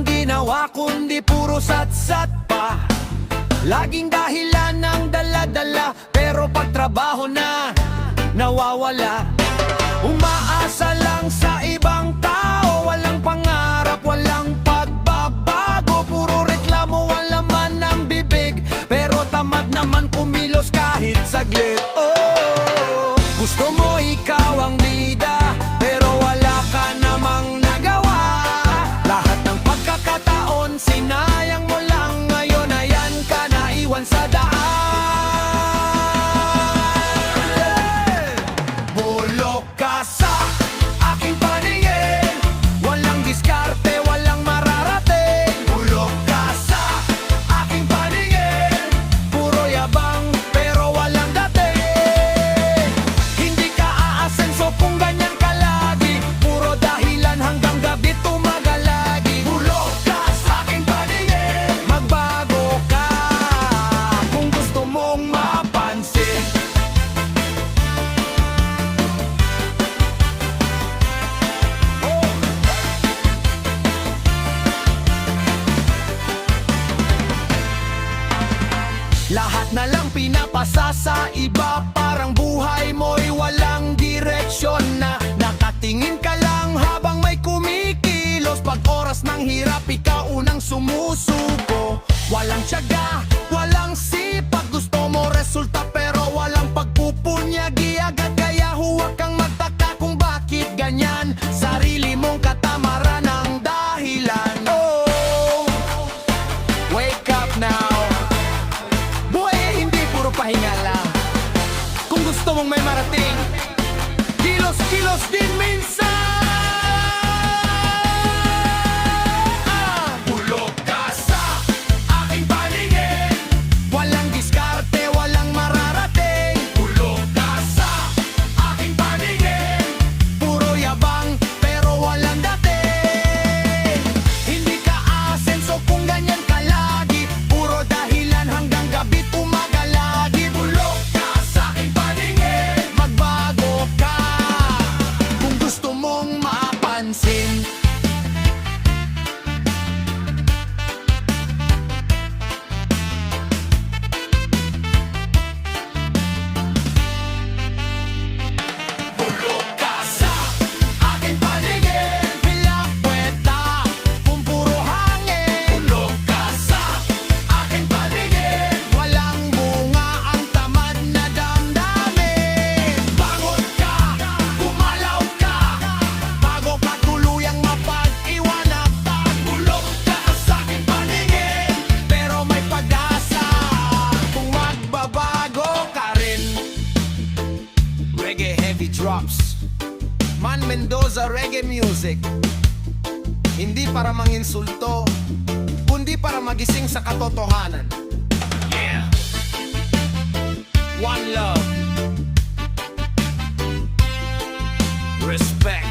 ginawa kundi puro satsat pa. Laging dahilan ng dala-dala, pero pag trabaho na, nawawala. Umaasa lang sa ibang tao, walang pangarap, walang pagbabago. Puro reklamo, wala man ng bibig, pero tamad naman kumilos kahit saglit. Oh, gusto mo ikaw ang bida, pero wala ka namang nagawa. Lahat ng pagkakataon, sinayang mo lang. Ngayon ayan ka, naiwan sa daan. Bulok ka sa aking paningin, walang diskarte, walang mararating. Bulok ka sa aking paningin, puro yabang pero walang dating. Hindi ka aasenso kung ganyan ka lagi, puro dahilan hanggang gabi tumagalagi. Bulok ka sa aking paningin, magbago ka kung gusto mong mapansin. Lahat na lang pinapasa sa iba, parang buhay mo'y walang direksyon na. Nakatingin ka lang habang may kumikilos, pag oras ng hirap ikaw unang sumusuko. Walang tiyaga, walang sipag, gusto mo resulta pero walang pagpupunyagi agad. Kaya huwag kang magtaka kung bakit ganyan, sarili mong katamaran ang dahilan. Oh, wake up now. Buhay hindi puro pahinga lang. Kung gusto mong may marating, kilos-kilos din minsan. Bulok ka sa aking paningin, walang diskarte, walang mararating. Bulok ka sa aking paningin, puro yabang pero walang dating. Hindi ka aasenso kung ganyan ka lagi, puro dahilan hanggang gabi tumagalagi. Bulok ka sa aking paningin, magbago ka kung gusto mong mapansin. Bulok ka sa aking paningin, pilapweta kung puro hangin. Bulok ka sa aking paningin, walang bunga ang tamad na damdamin. Bangon ka, gumalaw ka, bago ka tuluyang mapag-iwanag. Bulok ka sa aking paningin, pero may pag-asa kung magbabago ka rin. Reggae heavy drops, Man Mendoza reggae music. Hindi para manginsulto, kundi para magising sa katotohanan. Yeah. One love. Respect.